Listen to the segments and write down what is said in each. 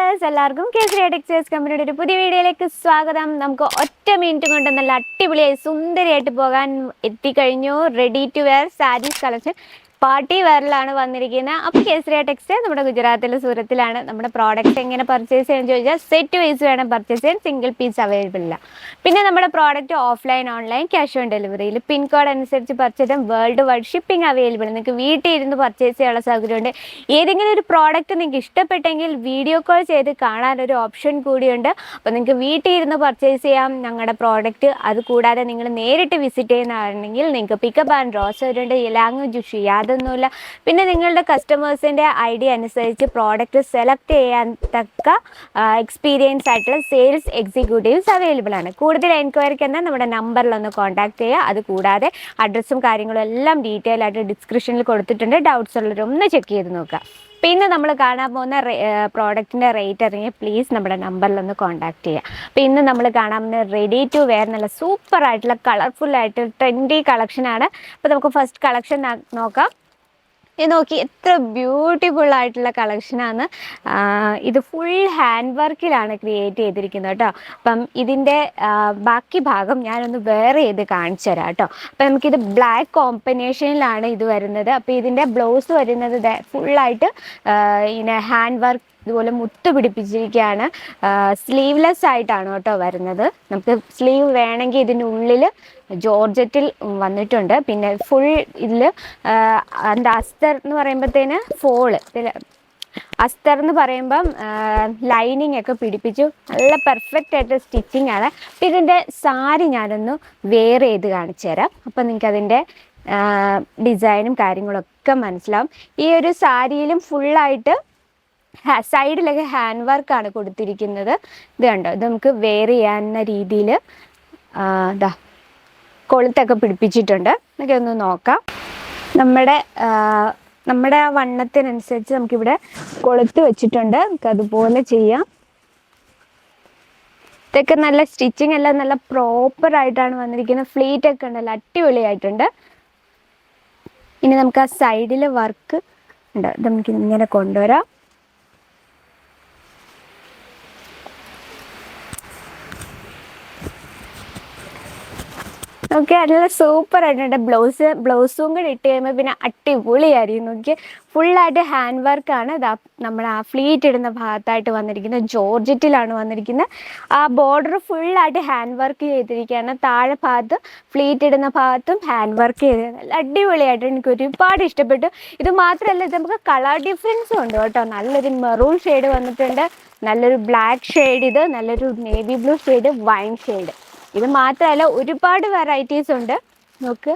Viewers, എല്ലാവർക്കും Kesari textiles കമ്പനിയുടെ ഒരു പുതിയ വീഡിയോയിലേക്ക് സ്വാഗതം. നമുക്ക് ഒറ്റ മിനിറ്റ് കൊണ്ട് നല്ല അടിപൊളിയായി സുന്ദരിയായിട്ട് പോകാൻ എത്തിക്കഴിഞ്ഞു. Ready to wear sarees collection party വെയറിലാണ് വന്നിരിക്കുന്നത്. അപ്പോൾ കേസരി ടെക്സ്റ്റൈൽ നമ്മുടെ ഗുജറാത്തിലെ സൂരത്തിലാണ്. നമ്മുടെ പ്രോഡക്റ്റ് എങ്ങനെ പർച്ചേസ് ചെയ്യാൻ ചോദിച്ചാൽ സെറ്റ് വൈസ് വേണം പർച്ചേസ് ചെയ്യാൻ, സിംഗിൾ പീസ് അവൈലബിൾ ഇല്ല. പിന്നെ നമ്മുടെ product offline online cash on ഡെലിവറിയിൽ പിൻകോഡ് അനുസരിച്ച് പർച്ചേസ് ചെയ്യാൻ വേൾഡ് വൈഡ് ഷിപ്പിംഗ് അവൈലബിൾ. നിങ്ങൾക്ക് വീട്ടിൽ ഇരുന്ന് പർച്ചേസ് ചെയ്യാനുള്ള സൗകര്യമുണ്ട്. ഏതെങ്കിലും ഒരു പ്രോഡക്റ്റ് നിങ്ങൾക്ക് ഇഷ്ടപ്പെട്ടെങ്കിൽ വീഡിയോ കോൾ ചെയ്ത് കാണാനൊരു ഓപ്ഷൻ കൂടിയുണ്ട്. അപ്പോൾ നിങ്ങൾക്ക് വീട്ടിൽ ഇരുന്ന് പർച്ചേസ് ചെയ്യാം ഞങ്ങളുടെ പ്രോഡക്റ്റ്. അതുകൂടാതെ നിങ്ങൾ നേരിട്ട് വിസിറ്റ് ചെയ്യുന്നതാണെങ്കിൽ നിങ്ങൾക്ക് പിക്കപ്പ് ആൻഡ് ഡ്രോപ്പ് സൗകര്യമുണ്ട്. ലാംഗ്വേജ് ഇഷ്യൂ യാതൊന്നുമില്ല. പിന്നെ നിങ്ങളുടെ കസ്റ്റമേഴ്സിൻ്റെ ഐഡിയ അനുസരിച്ച് പ്രോഡക്റ്റ് സെലക്ട് ചെയ്യാൻ തക്ക എക്സ്പീരിയൻസ് ആയിട്ടുള്ള സെയിൽസ് എക്സിക്യൂട്ടീവ്സ് അവൈലബിൾ ആണ്. കൂടുതൽ എൻക്വയറിക്ക് എന്നാൽ നമ്മുടെ നമ്പറിലൊന്ന് കോൺടാക്ട് ചെയ്യുക. അതുകൂടാതെ അഡ്രസ്സും കാര്യങ്ങളും എല്ലാം ഡീറ്റെയിൽ ആയിട്ട് ഡിസ്ക്രിപ്ഷനിൽ കൊടുത്തിട്ടുണ്ട്. ഡൗട്ട്സ് ഉള്ളവരൊന്ന് ചെക്ക് ചെയ്ത് നോക്കുക. പിന്നെ നമ്മൾ കാണാൻ പോകുന്ന പ്രോഡക്റ്റിൻ്റെ റേറ്റ് അറിയാൻ പ്ലീസ് നമ്മുടെ നമ്പറിലൊന്ന് കോൺടാക്ട് ചെയ്യുക. അപ്പോൾ ഇന്ന് നമ്മൾ കാണാൻ പോകുന്ന റെഡി ടു വെയർ നല്ല സൂപ്പർ ആയിട്ടുള്ള കളർഫുൾ ആയിട്ട് ട്രെൻഡി കളക്ഷനാണ്. അപ്പോൾ നമുക്ക് ഫസ്റ്റ് കളക്ഷൻ നോക്കാം. ഇത് നോക്കി എത്ര ബ്യൂട്ടിഫുൾ ആയിട്ടുള്ള കളക്ഷനാണ്. ഇത് ഫുൾ ഹാൻഡ് വർക്കിലാണ് ക്രിയേറ്റ് ചെയ്തിരിക്കുന്നത് കേട്ടോ. അപ്പം ഇതിൻ്റെ ബാക്കി ഭാഗം ഞാനൊന്ന് വെയർ ചെയ്ത് കാണിച്ചു തരാം കേട്ടോ. അപ്പം നമുക്കിത് ബ്ലാക്ക് കോമ്പിനേഷനിലാണ് ഇത് വരുന്നത്. അപ്പോൾ ഇതിൻ്റെ ബ്ലൗസ് വരുന്നത് ഫുള്ളായിട്ട് ഇങ്ങനെ ഹാൻഡ് വർക്ക് ഇതുപോലെ മുത്ത് പിടിപ്പിച്ചിരിക്കുകയാണ്. സ്ലീവ്ലെസ് ആയിട്ടാണ് കേട്ടോ വരുന്നത്. നമുക്ക് സ്ലീവ് വേണമെങ്കിൽ ഇതിനുള്ളിൽ ജോർജറ്റിൽ വന്നിട്ടുണ്ട്. പിന്നെ ഫുൾ ഇതിൽ എന്താ അസ്തർ എന്ന് പറയുമ്പോഴത്തേന് ഫോള് അസ്തർ എന്ന് പറയുമ്പം ലൈനിങ് ഒക്കെ പിടിപ്പിച്ചു നല്ല പെർഫെക്റ്റ് ആയിട്ട് സ്റ്റിച്ചിങ് ആണ്. അപ്പം ഇതിൻ്റെ സാരി ഞാനൊന്ന് വെയർ ചെയ്ത് കാണിച്ചു തരാം. അപ്പം നിങ്ങൾക്ക് അതിൻ്റെ ഡിസൈനും കാര്യങ്ങളൊക്കെ മനസ്സിലാവും. ഈ ഒരു സാരിയിലും ഫുള്ളായിട്ട് സൈഡിലൊക്കെ ഹാൻഡ് വർക്കാണ് കൊടുത്തിരിക്കുന്നത്. ഇത് കണ്ടോ, ഇത് നമുക്ക് വെയർ ചെയ്യാവുന്ന രീതിയിൽ ഇതാ കൊളുത്തൊക്കെ പിടിപ്പിച്ചിട്ടുണ്ട്. എന്നൊക്കെ ഒന്ന് നോക്കാം. നമ്മുടെ ആ വണ്ണത്തിനനുസരിച്ച് നമുക്കിവിടെ കൊളുത്ത് വെച്ചിട്ടുണ്ട്. നമുക്ക് അതുപോലെ ചെയ്യാം. ഇതൊക്കെ നല്ല സ്റ്റിച്ചിങ് എല്ലാം നല്ല പ്രോപ്പറായിട്ടാണ് വന്നിരിക്കുന്നത്. ഫ്ലീറ്റ് ഒക്കെ ഉണ്ടല്ലോ, അടിപൊളിയായിട്ടുണ്ട്. ഇനി നമുക്ക് ആ സൈഡിൽ വർക്ക് ഉണ്ട്, ഇത് നമുക്ക് ഇങ്ങനെ കൊണ്ടുവരാം. ഓക്കെ, നല്ല സൂപ്പർ ആയിട്ടുണ്ട്. ബ്ലൗസും കൂടി ഇട്ട് കഴിയുമ്പോൾ പിന്നെ അടിപൊളിയായിരിക്കും. നോക്കി ഫുള്ളായിട്ട് ഹാൻഡ് വർക്കാണ്. ഇതാ നമ്മുടെ ആ ഫ്ലീറ്റ് ഇടുന്ന ഭാഗത്തായിട്ട് വന്നിരിക്കുന്നത് ജോർജറ്റിലാണ് വന്നിരിക്കുന്നത്. ആ ബോർഡർ ഫുള്ളായിട്ട് ഹാൻഡ് വർക്ക് ചെയ്തിരിക്കുകയാണ്. താഴെ ഭാഗത്ത് ഫ്ലീറ്റ് ഇടുന്ന ഭാഗത്തും ഹാൻഡ് വർക്ക് ചെയ്ത് നല്ല അടിപൊളിയായിട്ട് എനിക്ക് ഒരുപാട് ഇഷ്ടപ്പെട്ടു. ഇത് മാത്രമല്ല, ഇത് നമുക്ക് കളർ ഡിഫറൻസും ഉണ്ട് കേട്ടോ. നല്ലൊരു മെറൂൺ ഷെയ്ഡ് വന്നിട്ടുണ്ട്, നല്ലൊരു ബ്ലാക്ക് ഷെയ്ഡ്, ഇത് നല്ലൊരു navy blue shade, wine shade. ഇത് മാത്രമല്ല ഒരുപാട് വെറൈറ്റീസ് ഉണ്ട്. നോക്ക്,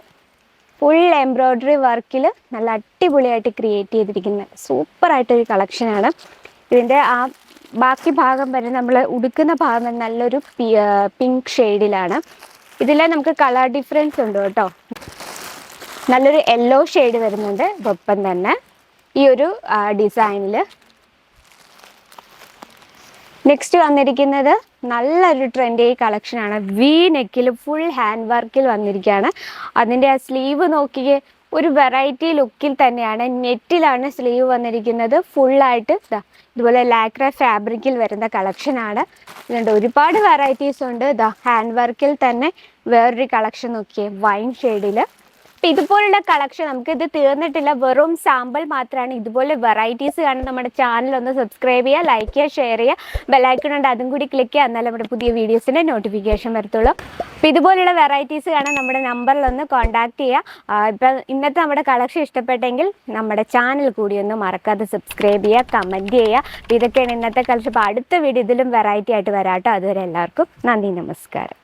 ഫുൾ എംബ്രോയ്ഡറി വർക്കിൽ നല്ല അടിപൊളിയായിട്ട് ക്രിയേറ്റ് ചെയ്തിരിക്കുന്ന സൂപ്പറായിട്ടൊരു കളക്ഷനാണ്. ഇതിൻ്റെ ആ ബാക്കി ഭാഗം വരെ നമ്മൾ ഉടുക്കുന്ന ഭാഗം നല്ലൊരു പിങ്ക് ഷെയ്ഡിലാണ്. ഇതിൽ നമുക്ക് കളർ ഡിഫറൻസ് ഉണ്ട് കേട്ടോ. നല്ലൊരു യെല്ലോ ഷെയ്ഡ് വരുന്നുണ്ട് ഒപ്പം തന്നെ ഈ ഒരു ഡിസൈനിൽ. നെക്സ്റ്റ് വന്നിരിക്കുന്നത് നല്ലൊരു ട്രെൻഡി കളക്ഷനാണ്. വി നെക്കിൽ ഫുൾ ഹാൻഡ് വർക്കിൽ വന്നിരിക്കുകയാണ്. അതിൻ്റെ ആ സ്ലീവ് നോക്കിയേ, ഒരു വെറൈറ്റി ലുക്കിൽ തന്നെയാണ്. നെറ്റിലാണ് സ്ലീവ് വന്നിരിക്കുന്നത്. ഫുള്ളായിട്ട് ഇതുപോലെ ലാക്ര ഫാബ്രിക്കിൽ വരുന്ന കളക്ഷനാണ്. ഇതിൻ്റെ ഒരുപാട് വെറൈറ്റീസ് ഉണ്ട്. ഹാൻഡ് വർക്കിൽ തന്നെ വേറൊരു കളക്ഷൻ നോക്കിയേ, വൈൻ ഷെയ്ഡിൽ. അപ്പം ഇതുപോലുള്ള കളക്ഷൻ നമുക്ക് ഇത് തീർന്നിട്ടില്ല, വെറും സാമ്പിൾ മാത്രമാണ്. ഇതുപോലെ വെറൈറ്റീസ് കാണാൻ നമ്മുടെ ചാനൽ ഒന്ന് സബ്സ്ക്രൈബ് ചെയ്യുക, ലൈക്ക് ചെയ്യുക, ഷെയർ ചെയ്യുക. ബെല്ലൈക്കൺ ഉണ്ട്, അതും കൂടി ക്ലിക്ക് ചെയ്യുക, എന്നാലും നമ്മുടെ പുതിയ വീഡിയോസിൻ്റെ നോട്ടിഫിക്കേഷൻ വരത്തുള്ളൂ. അപ്പം ഇതുപോലുള്ള വെറൈറ്റീസ് കാണാൻ നമ്മുടെ നമ്പറിലൊന്ന് കോൺടാക്ട് ചെയ്യുക. ഇപ്പം ഇന്നത്തെ നമ്മുടെ കളക്ഷൻ ഇഷ്ടപ്പെട്ടെങ്കിൽ നമ്മുടെ ചാനൽ കൂടി ഒന്ന് മറക്കാതെ സബ്സ്ക്രൈബ് ചെയ്യുക, കമൻറ്റ് ചെയ്യുക. അപ്പം ഇതൊക്കെയാണ് ഇന്നത്തെ കളക്ഷൻ. അപ്പോൾ അടുത്ത വീഡിയോ ഇതിലും വെറൈറ്റി ആയിട്ട് വരാട്ടോ. അതുവരെ എല്ലാവർക്കും നന്ദി, നമസ്കാരം.